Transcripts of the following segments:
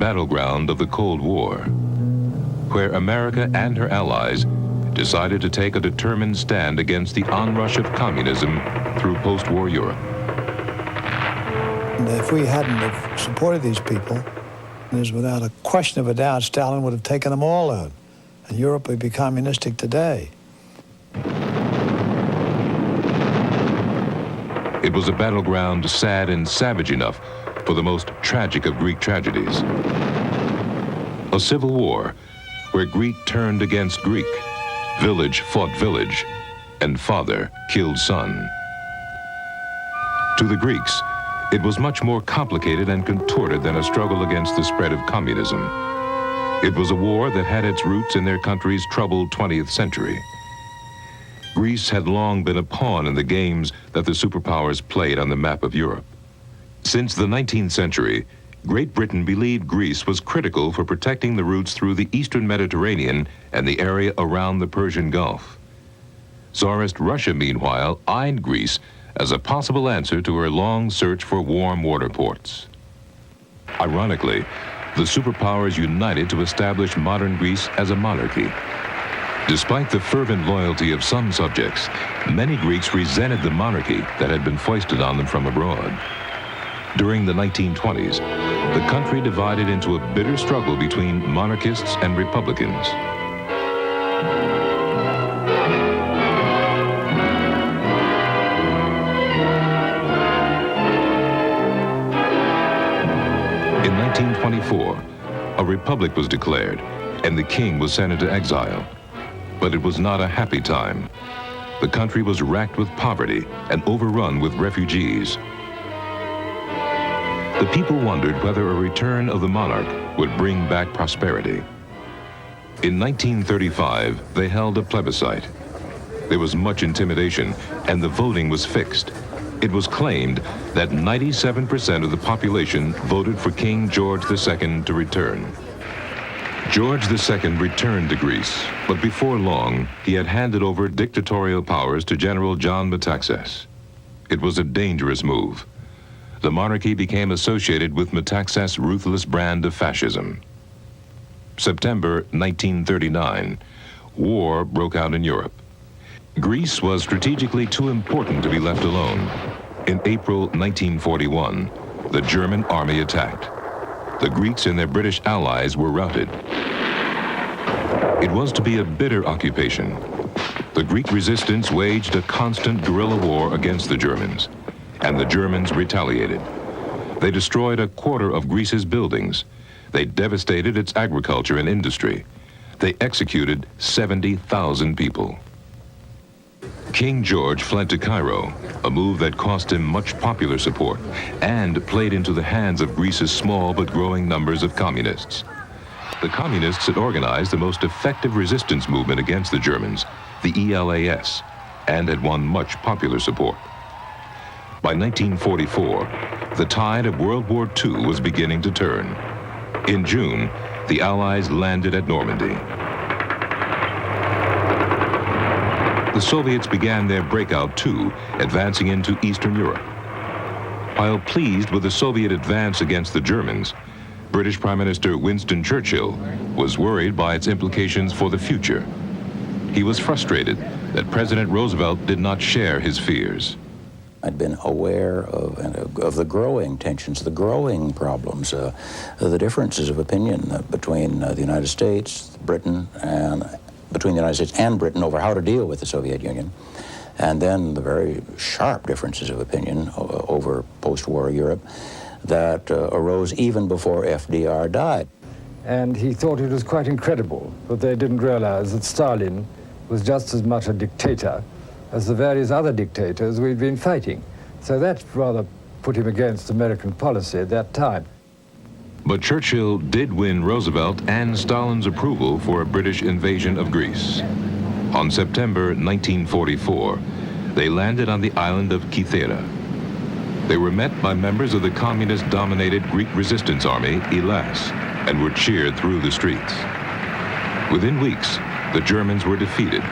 battleground of the Cold War, where America and her allies decided to take a determined stand against the onrush of communism through post-war Europe. And if we hadn't have supported these people, there's without a question of a doubt, Stalin would have taken them all out, and Europe would be communistic today. It was a battleground sad and savage enough for the most tragic of Greek tragedies. A civil war where Greek turned against Greek, village fought village, and father killed son. To the Greeks, it was much more complicated and contorted than a struggle against the spread of communism. It was a war that had its roots in their country's troubled 20th century. Greece had long been a pawn in the games that the superpowers played on the map of Europe. Since the 19th century, Great Britain believed Greece was critical for protecting the routes through the eastern Mediterranean and the area around the Persian Gulf. Tsarist Russia, meanwhile, eyed Greece as a possible answer to her long search for warm water ports. Ironically, the superpowers united to establish modern Greece as a monarchy. Despite the fervent loyalty of some subjects, many Greeks resented the monarchy that had been foisted on them from abroad. During the 1920s, the country divided into a bitter struggle between monarchists and republicans. In 1924, a republic was declared, and the king was sent into exile. But it was not a happy time. The country was racked with poverty and overrun with refugees. The people wondered whether a return of the monarch would bring back prosperity. In 1935, they held a plebiscite. There was much intimidation, and the voting was fixed. It was claimed that 97% of the population voted for King George II to return. George II returned to Greece, but before long, he had handed over dictatorial powers to General John Metaxas. It was a dangerous move. The monarchy became associated with Metaxas' ruthless brand of fascism. September 1939, war broke out in Europe. Greece was strategically too important to be left alone. In April 1941, the German army attacked. The Greeks and their British allies were routed. It was to be a bitter occupation. The Greek resistance waged a constant guerrilla war against the Germans, and the Germans retaliated. They destroyed a quarter of Greece's buildings. They devastated its agriculture and industry. They executed 70,000 people. King George fled to Cairo, a move that cost him much popular support and played into the hands of Greece's small but growing numbers of communists. The communists had organized the most effective resistance movement against the Germans, the ELAS, and had won much popular support. By 1944, the tide of World War II was beginning to turn. In June, the Allies landed at Normandy. The Soviets began their breakout too, advancing into Eastern Europe. While pleased with the Soviet advance against the Germans, British Prime Minister Winston Churchill was worried by its implications for the future. He was frustrated that President Roosevelt did not share his fears. I'd been aware of the growing tensions, the growing problems, the differences of opinion between the United States, Britain, and between the United States and Britain over how to deal with the Soviet Union, and then the very sharp differences of opinion over post-war Europe that arose even before FDR died. And he thought it was quite incredible that they didn't realize that Stalin was just as much a dictator as the various other dictators we'd been fighting. So that rather put him against American policy at that time. But Churchill did win Roosevelt and Stalin's approval for a British invasion of Greece. On September 1944, they landed on the island of Kythera. They were met by members of the communist-dominated Greek resistance army, ELAS, and were cheered through the streets. Within weeks, the Germans were defeated,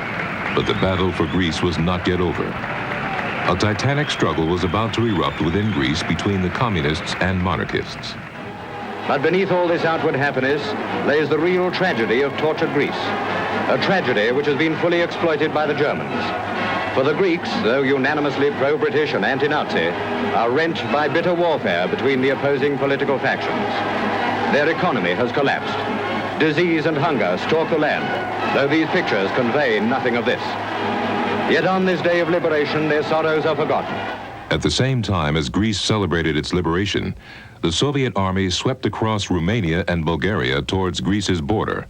but the battle for Greece was not yet over. A titanic struggle was about to erupt within Greece between the communists and monarchists. But beneath all this outward happiness lays the real tragedy of tortured Greece, a tragedy which has been fully exploited by the Germans. For the Greeks, though unanimously pro-British and anti-Nazi, are rent by bitter warfare between the opposing political factions. Their economy has collapsed. Disease and hunger stalk the land, though these pictures convey nothing of this. Yet on this day of liberation, their sorrows are forgotten. At the same time as Greece celebrated its liberation, the Soviet army swept across Romania and Bulgaria towards Greece's border.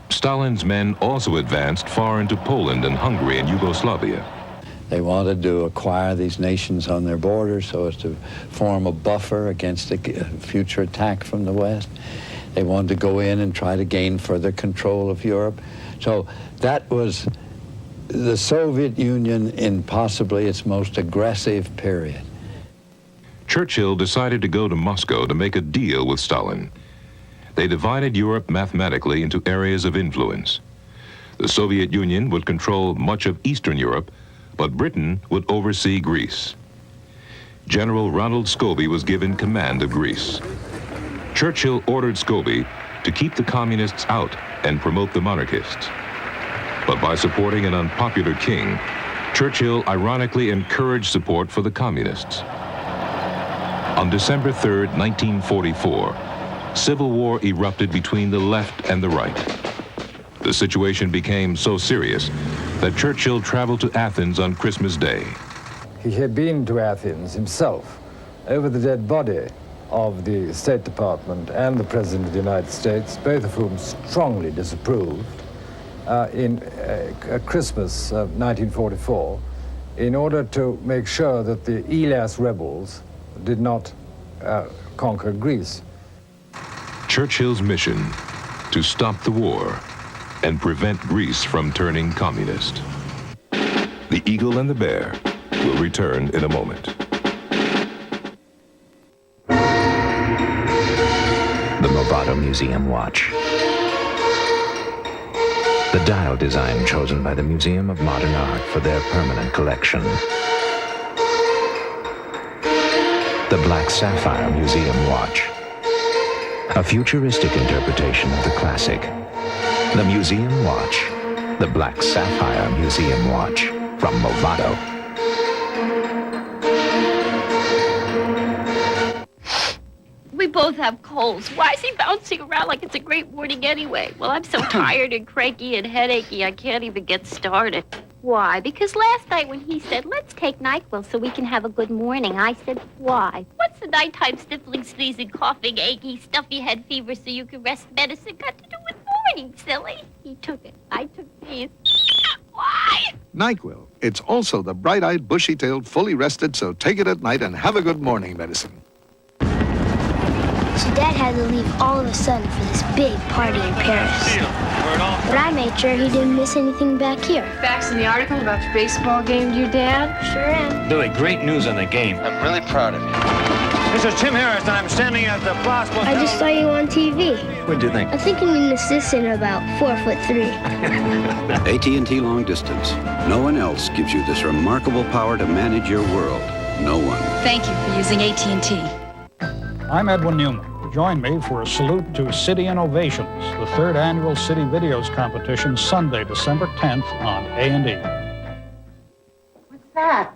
Stalin's men also advanced far into Poland and Hungary and Yugoslavia. They wanted to acquire these nations on their borders so as to form a buffer against a future attack from the West. They wanted to go in and try to gain further control of Europe. So that was the Soviet Union in possibly its most aggressive period. Churchill decided to go to Moscow to make a deal with Stalin. They divided Europe mathematically into areas of influence. The Soviet Union would control much of Eastern Europe, but Britain would oversee Greece. General Ronald Scobie was given command of Greece. Churchill ordered Scobie to keep the communists out and promote the monarchists. But by supporting an unpopular king, Churchill ironically encouraged support for the communists. On December 3rd, 1944, civil war erupted between the left and the right. The situation became so serious that Churchill traveled to Athens on Christmas Day. He had been to Athens himself over the dead body of the State Department and the President of the United States, both of whom strongly disapproved, in Christmas of 1944, in order to make sure that the Elas rebels did not conquer Greece. Churchill's mission: to stop the war and prevent Greece from turning communist. The Eagle and the Bear will return in a moment. The Movado Museum Watch. The dial design chosen by the Museum of Modern Art for their permanent collection. The Black Sapphire Museum Watch. A futuristic interpretation of the classic. The Museum Watch. The Black Sapphire Museum Watch from Movado. We both have colds. Why is he bouncing around like it's a great morning anyway? Well, I'm so tired and cranky and headachy, I can't even get started. Why? Because last night when he said, let's take NyQuil so we can have a good morning, I said, why? What's the nighttime sniffling, sneezing, coughing, achy, stuffy head fever so you can rest medicine got to do with morning, silly? He took it. I took these. Why? NyQuil. It's also the bright-eyed, bushy-tailed, fully rested, so take it at night and have a good morning medicine. So Dad had to leave all of a sudden for this big party in Paris. But I made sure he didn't miss anything back here. Facts in the article about your baseball game, your dad? Sure am. Billy, great news on the game. I'm really proud of you. This is Tim Harris, and I'm standing at the Place Hotel. I just saw you on TV. What do you think? I think I'm an assistant about 4'3". AT&T Long Distance. No one else gives you this remarkable power to manage your world. No one. Thank you for using AT&T. I'm Edwin Newman. Join me for a salute to City Innovations, the third annual City Videos competition, Sunday, December 10th on A&E. What's that?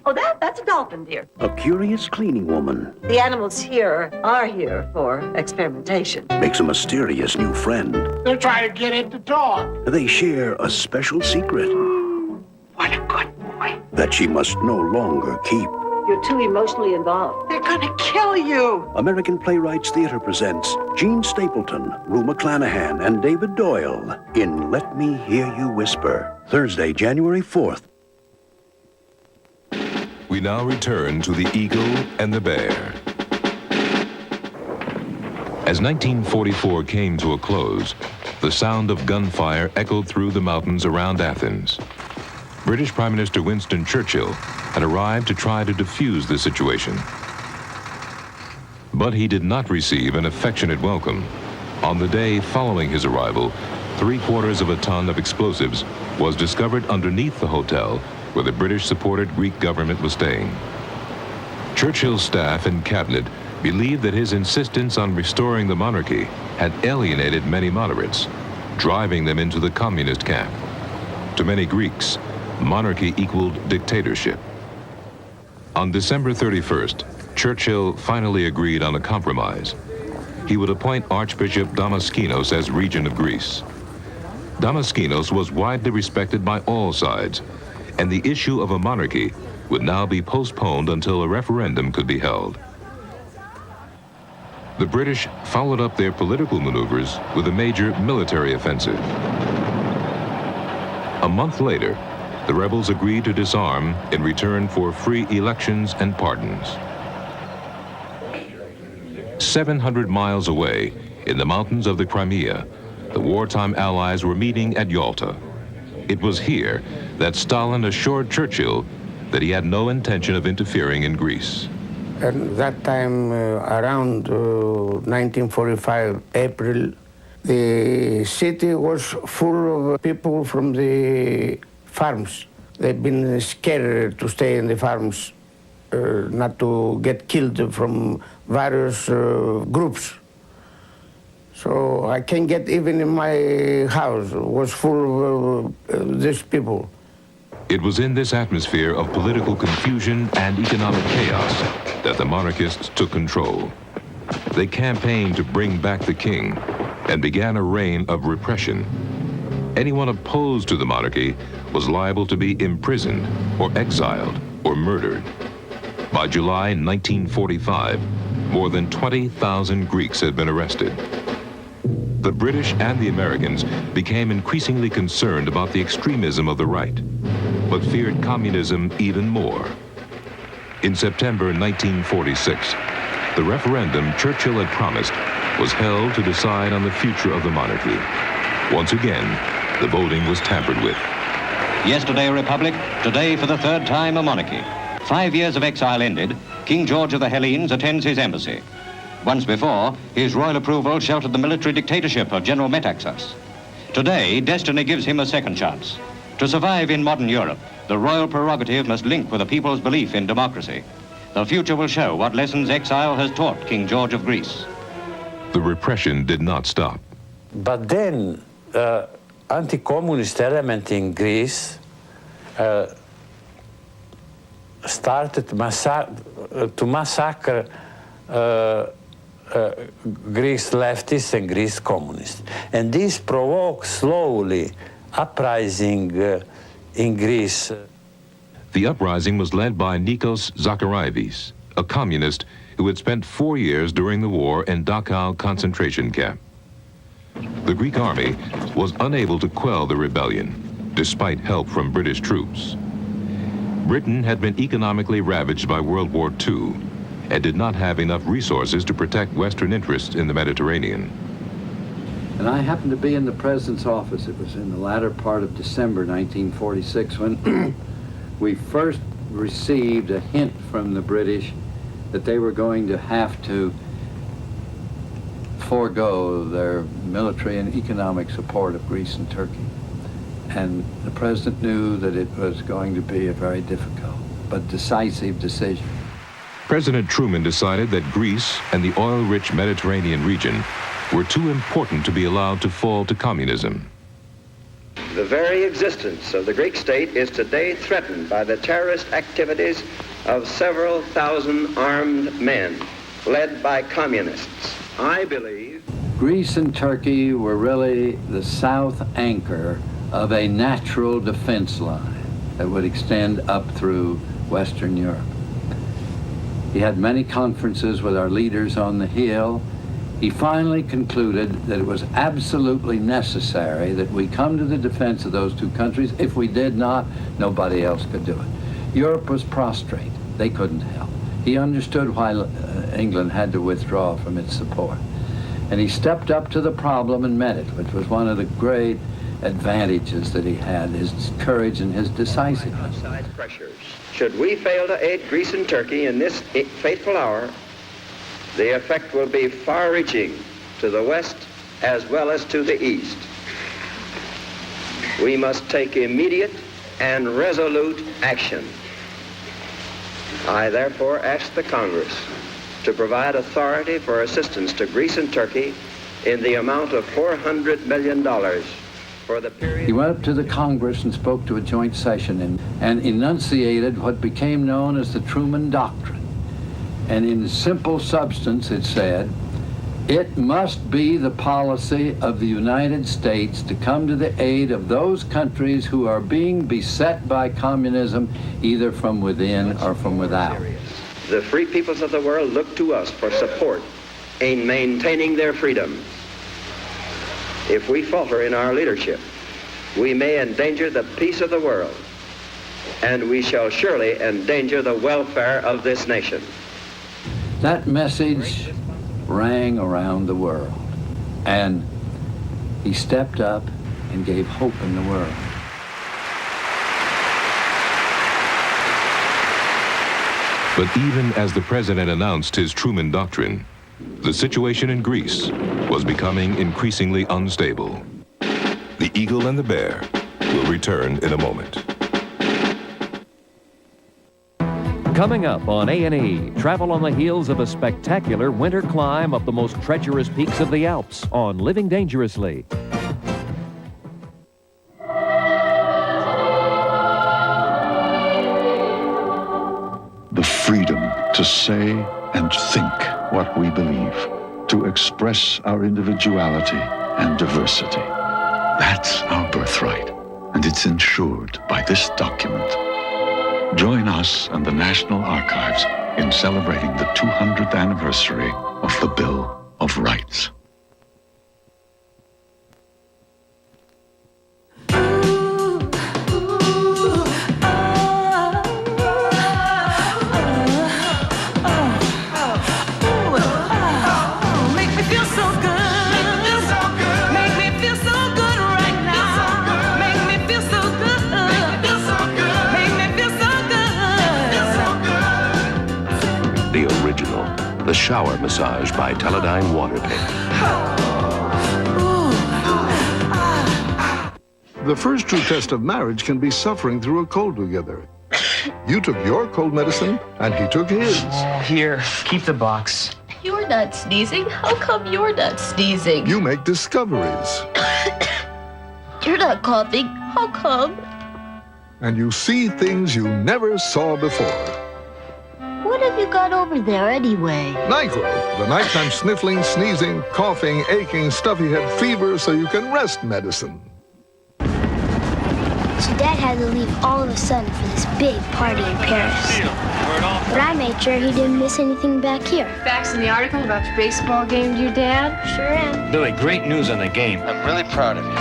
Oh, that's a dolphin, dear. A curious cleaning woman. The animals here are here for experimentation. Makes a mysterious new friend. They're trying to get it to talk. They share a special secret. What a good boy. That she must no longer keep. You're too emotionally involved. They're gonna kill you. American Playwrights Theater presents Gene Stapleton, Rue McClanahan, and David Doyle in Let Me Hear You Whisper, Thursday, January 4th. We now return to The Eagle and the Bear. As 1944 came to a close, the sound of gunfire echoed through the mountains around Athens. British Prime Minister Winston Churchill had arrived to try to defuse the situation. But he did not receive an affectionate welcome. On the day following his arrival, 3/4 of a ton of explosives was discovered underneath the hotel where the British-supported Greek government was staying. Churchill's staff and cabinet believed that his insistence on restoring the monarchy had alienated many moderates, driving them into the communist camp. To many Greeks, monarchy equaled dictatorship. On December 31st, Churchill finally agreed on a compromise. He would appoint Archbishop Damaskinos as regent of Greece. Damaskinos was widely respected by all sides, and the issue of a monarchy would now be postponed until a referendum could be held. The British followed up their political maneuvers with a major military offensive. A month later, the rebels agreed to disarm in return for free elections and pardons. 700 miles away, in the mountains of the Crimea, the wartime allies were meeting at Yalta. It was here that Stalin assured Churchill that he had no intention of interfering in Greece. At that time, around 1945, April, the city was full of people from the farms. They've been scared to stay in the farms, not to get killed from various groups. So I can't get even in my house. It was full of these people. It was in this atmosphere of political confusion and economic chaos that the monarchists took control. They campaigned to bring back the king and began a reign of repression. Anyone opposed to the monarchy was liable to be imprisoned or exiled or murdered. By July 1945, more than 20,000 Greeks had been arrested. The British and the Americans became increasingly concerned about the extremism of the right, but feared communism even more. In September 1946, the referendum Churchill had promised was held to decide on the future of the monarchy. Once again, the voting was tampered with. Yesterday a republic, today for the third time a monarchy. 5 years of exile ended, King George of the Hellenes attends his embassy. Once before, his royal approval sheltered the military dictatorship of General Metaxas. Today, destiny gives him a second chance. To survive in modern Europe, the royal prerogative must link with the people's belief in democracy. The future will show what lessons exile has taught King George of Greece. The repression did not stop. But then, anti-communist element in Greece started to massacre Greece leftists and Greece communists. And this provoked slowly uprising in Greece. The uprising was led by Nikos Zakharaivis, a communist who had spent 4 years during the war in Dachau concentration camp. The Greek army was unable to quell the rebellion, despite help from British troops. Britain had been economically ravaged by World War II and did not have enough resources to protect Western interests in the Mediterranean. And I happened to be in the president's office. It was in the latter part of December 1946 when we first received a hint from the British that they were going to have to forego their military and economic support of Greece and Turkey. And the president knew that it was going to be a very difficult but decisive decision. President Truman decided that Greece and the oil-rich Mediterranean region were too important to be allowed to fall to communism. The very existence of the Greek state is today threatened by the terrorist activities of several thousand armed men led by communists. I believe Greece and Turkey were really the south anchor of a natural defense line that would extend up through Western Europe. He had many conferences with our leaders on the Hill. He finally concluded that it was absolutely necessary that we come to the defense of those two countries. If we did not, nobody else could do it. Europe was prostrate. They couldn't help. He understood why England had to withdraw from its support. And he stepped up to the problem and met it, which was one of the great advantages that he had, his courage and his decisiveness. Pressures. Should we fail to aid Greece and Turkey in this fateful hour, the effect will be far-reaching to the west as well as to the east. We must take immediate and resolute action. I therefore ask the Congress to provide authority for assistance to Greece and Turkey in the amount of $400 million for the period. He went up to the Congress and spoke to a joint session and enunciated what became known as the Truman Doctrine. And in simple substance, it said, it must be the policy of the United States to come to the aid of those countries who are being beset by communism, either from within or from without. The free peoples of the world look to us for support in maintaining their freedom. If we falter in our leadership, we may endanger the peace of the world, and we shall surely endanger the welfare of this nation. That message rang around the world, and he stepped up and gave hope in the world. But even as the president announced his Truman Doctrine, the situation in Greece was becoming increasingly unstable. The Eagle and the Bear will return in a moment. Coming up on A&E, travel on the heels of a spectacular winter climb up the most treacherous peaks of the Alps on Living Dangerously. The freedom to say and think what we believe, to express our individuality and diversity. That's our birthright, and it's ensured by this document. Join us and the National Archives in celebrating the 200th anniversary of the Bill of Rights. The shower massage by Teledyne Water Pick. The first true test of marriage can be suffering through a cold together. You took your cold medicine, and he took his. Here, keep the box. You're not sneezing. How come you're not sneezing? You make discoveries. You're not coughing. How come? And you see things you never saw before. What have you got over there anyway? NyQuil, the nighttime sniffling, sneezing, coughing, aching, stuffy head, fever, so you can rest medicine. So Dad had to leave all of a sudden for this big party in Paris. But I made sure he didn't miss anything back here. Facts in the article about your baseball game, your dad? Sure am. Billy, great news on the game. I'm really proud of you.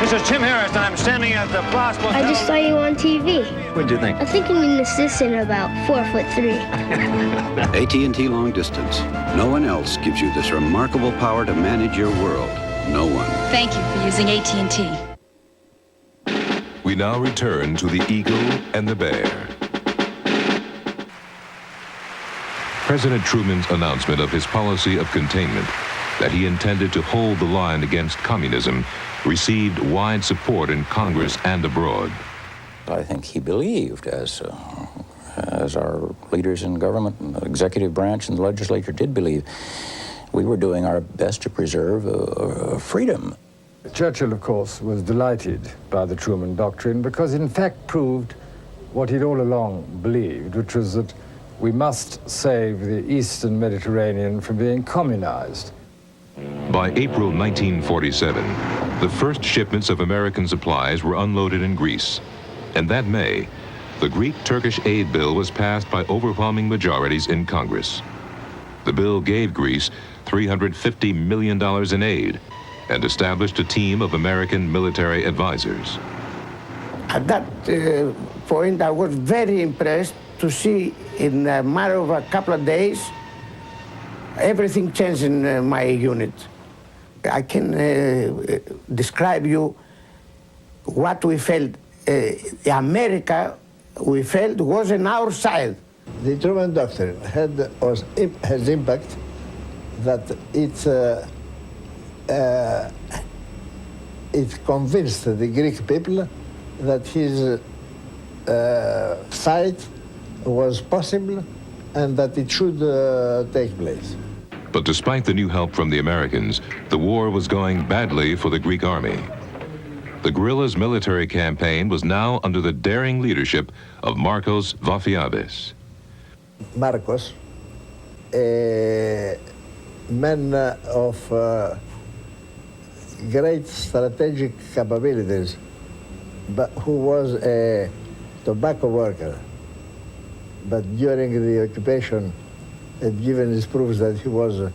This is Tim Harris, and I'm standing at the Place I just saw you on TV. What'd you think? I think you mean assistant about 4'3". AT&T Long Distance. No one else gives you this remarkable power to manage your world. No one. Thank you for using AT&T. We now return to the Eagle and the Bear. President Truman's announcement of his policy of containment, that he intended to hold the line against communism, received wide support in Congress and abroad. I think he believed, as our leaders in government, and the executive branch and the legislature did believe, we were doing our best to preserve freedom. Churchill, of course, was delighted by the Truman Doctrine because it in fact proved what he'd all along believed, which was that we must save the Eastern Mediterranean from being communized. By April 1947, the first shipments of American supplies were unloaded in Greece. And that May, the Greek-Turkish aid bill was passed by overwhelming majorities in Congress. The bill gave Greece $350 million in aid and established a team of American military advisors. At that point, I was very impressed to see in a matter of a couple of days, everything changed in my unit. I can describe you what we felt. America, we felt, was on our side. The Truman Doctrine has impact that it convinced the Greek people that his fight was possible and that it should take place. But despite the new help from the Americans, the war was going badly for the Greek army. The guerrillas' military campaign was now under the daring leadership of Marcos Vafiades. Marcos, a man of great strategic capabilities, but who was a tobacco worker, but during the occupation had given his proofs that he was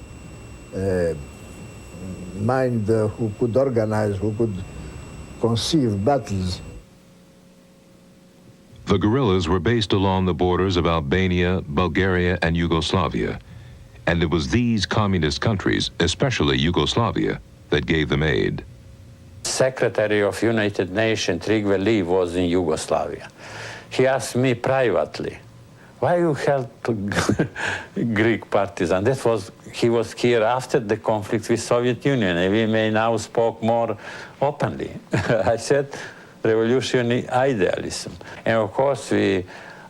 a mind who could organize, who could conceive battles. The guerrillas were based along the borders of Albania, Bulgaria, and Yugoslavia. And it was these communist countries, especially Yugoslavia, that gave them aid. Secretary of United Nations, Trygve Lie, was in Yugoslavia. He asked me privately, why you help Greek partisans? He was here after the conflict with Soviet Union, and we may now spoke more openly. I said, revolutionary idealism. And of course, we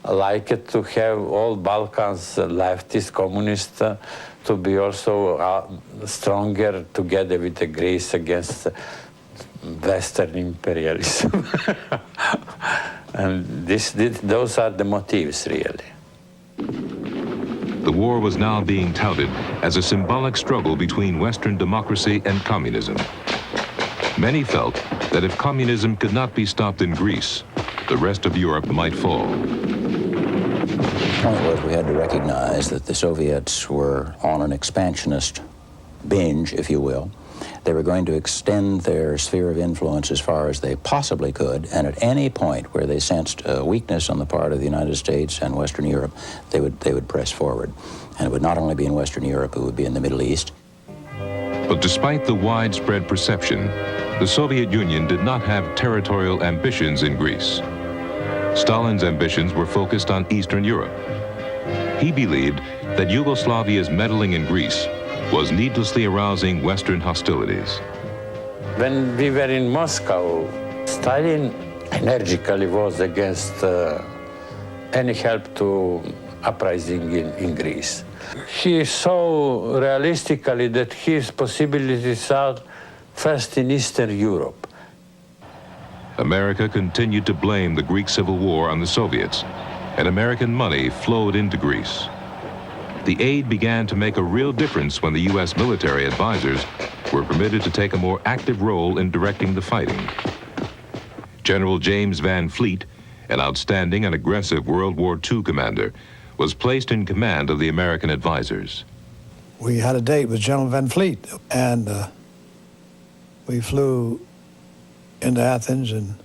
like it to have all Balkans, leftist, communist, to be also stronger together with the Greece against Western imperialism. And those are the motives, really. The war was now being touted as a symbolic struggle between Western democracy and communism. Many felt that if communism could not be stopped in Greece, the rest of Europe might fall. The point was we had to recognize that the Soviets were on an expansionist binge, if you will. They were going to extend their sphere of influence as far as they possibly could, and at any point where they sensed a weakness on the part of the United States and Western Europe, they would press forward. And it would not only be in Western Europe, it would be in the Middle East. But despite the widespread perception, the Soviet Union did not have territorial ambitions in Greece. Stalin's ambitions were focused on Eastern Europe. He believed that Yugoslavia's meddling in Greece was needlessly arousing Western hostilities. When we were in Moscow, Stalin energically was against any help to uprising in Greece. He saw realistically that his possibilities are first in Eastern Europe. America continued to blame the Greek Civil War on the Soviets, and American money flowed into Greece. The aid began to make a real difference when the U.S. military advisors were permitted to take a more active role in directing the fighting. General James Van Fleet, an outstanding and aggressive World War II commander, was placed in command of the American advisors. We had a date with General Van Fleet, and we flew into Athens and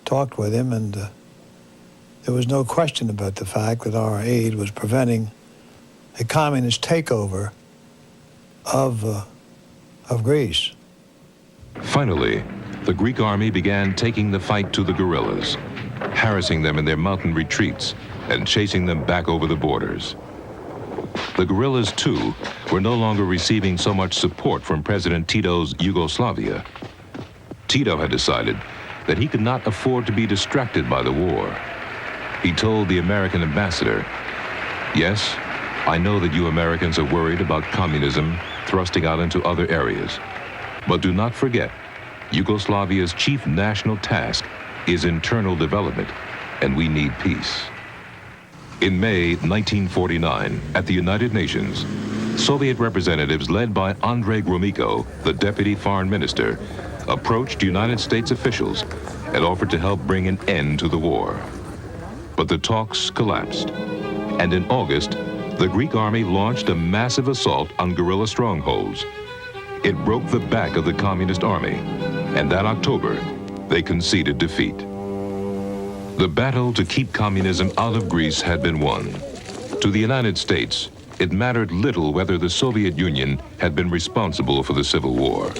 talked with him, and there was no question about the fact that our aid was preventing a communist takeover of Greece. Finally, the Greek army began taking the fight to the guerrillas, harassing them in their mountain retreats and chasing them back over the borders. The guerrillas, too, were no longer receiving so much support from President Tito's Yugoslavia. Tito had decided that he could not afford to be distracted by the war. He told the American ambassador, "Yes, I know that you Americans are worried about communism thrusting out into other areas. But do not forget, Yugoslavia's chief national task is internal development, and we need peace." In May 1949, at the United Nations, Soviet representatives led by Andrei Gromyko, the deputy foreign minister, approached United States officials and offered to help bring an end to the war. But the talks collapsed, and in August, the Greek army launched a massive assault on guerrilla strongholds. It broke the back of the communist army, and that October, they conceded defeat. The battle to keep communism out of Greece had been won. To the United States, it mattered little whether the Soviet Union had been responsible for the Civil War.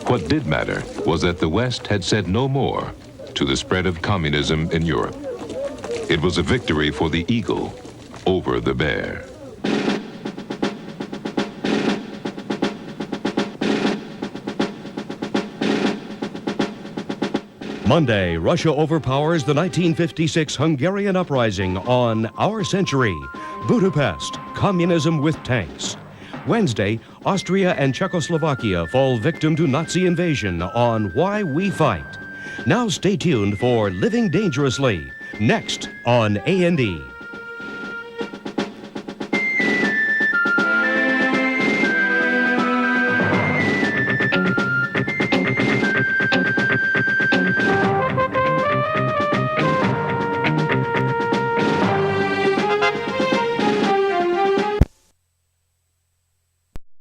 What did matter was that the West had said no more to the spread of communism in Europe. It was a victory for the eagle over the bear. Monday, Russia overpowers the 1956 Hungarian uprising on Our Century. Budapest, communism with tanks. Wednesday, Austria and Czechoslovakia fall victim to Nazi invasion on Why We Fight. Now stay tuned for Living Dangerously, next on A&E.